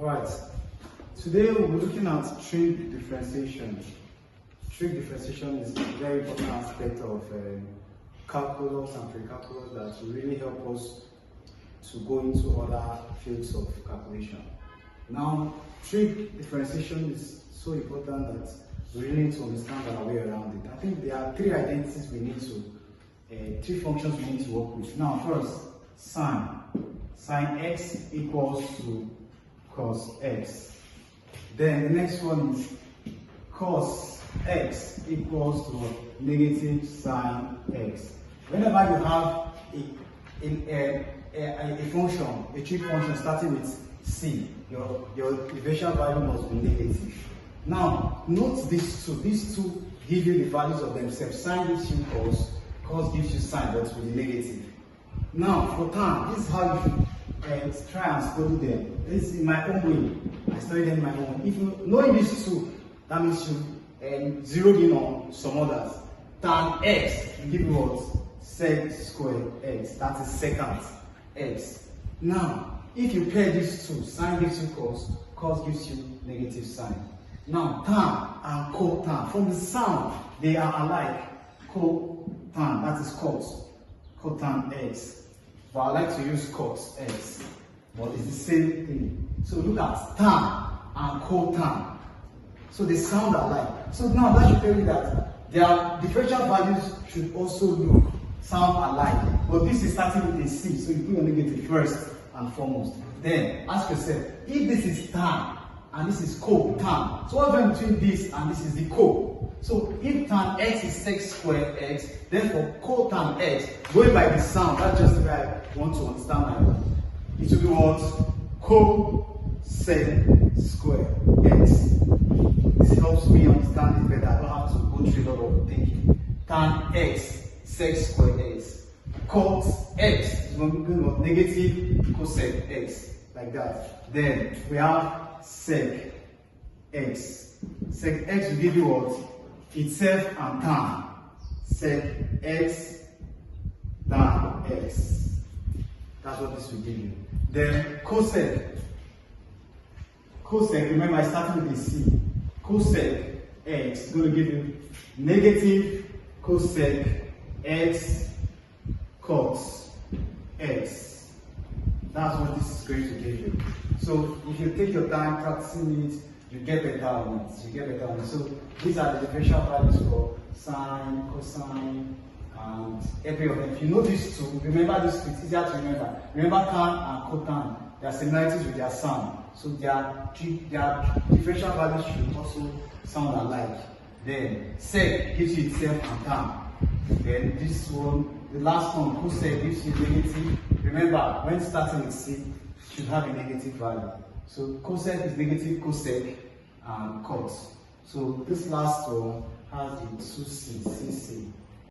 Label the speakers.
Speaker 1: Alright, today we'll be looking at trig differentiation. Trig differentiation is a very important aspect of calculus and pre-calculus that will really help us to go into other fields of calculation. Now, trig differentiation is so important that we really need to understand our way around it. I think there are three identities we need to, three functions we need to work with. Now, first, sine. Sine x equals to cos x. Then the next one is cos x equals to negative sine x. Whenever you have a function, a trig function starting with c, your differential value must be negative. Now, note these two. These two give you the values of themselves. Sine gives you cos gives you sine, but with the negative. Now, for tan, this is how you should try and study them. This is in my own way. I study them in my own way. If you know these two, that means you zeroed in on some others. Tan x will give you what? Sec squared x. That is secant x. Now, if you pair these two, sine gives you cos gives you negative sine. Now, tan and cotan, from the sound, they are alike. Cotan, that is cotan x. But I like to use cos x, but it's the same thing. So look at tan and cotan. So they sound alike. So now that should tell you that their differential values should also sound alike. But this is starting with a c, so you put your negative first and foremost. Then ask yourself, if this is tan and this is cotan, so what's the difference between this and this is the co? So if tan x is sec squared x, therefore cotan x, going by the sound, that's just the way I want to understand my own. It will be what? Cosec squared x. This helps me understand it better. I don't have to go through a lot of thinking. Tan x, sec squared x. Cos x is going to be negative cosec x, like that. Then we have sec x. Sec x will give you what? Itself and tan. Sec x tan x. That's what this will give you. Then cosec. Cosec, remember I started with a c. Cosec x is going to give you negative cosec x cos x. That's what this is going to give you. So if you take your time practicing it, you get better on it. So these are the differential values for sine, cosine, and every of them. If you know these two, remember this two, it's easier to remember. Remember tan and cotan, there are similarities with their sound. So their differential values should also sound alike. Then sec gives you itself and tan. Then this one, the last one, cosec gives you negative. Remember, when starting with c, should have a negative value. So cosec is negative cosec and cos. So this last one has the two c's, cc.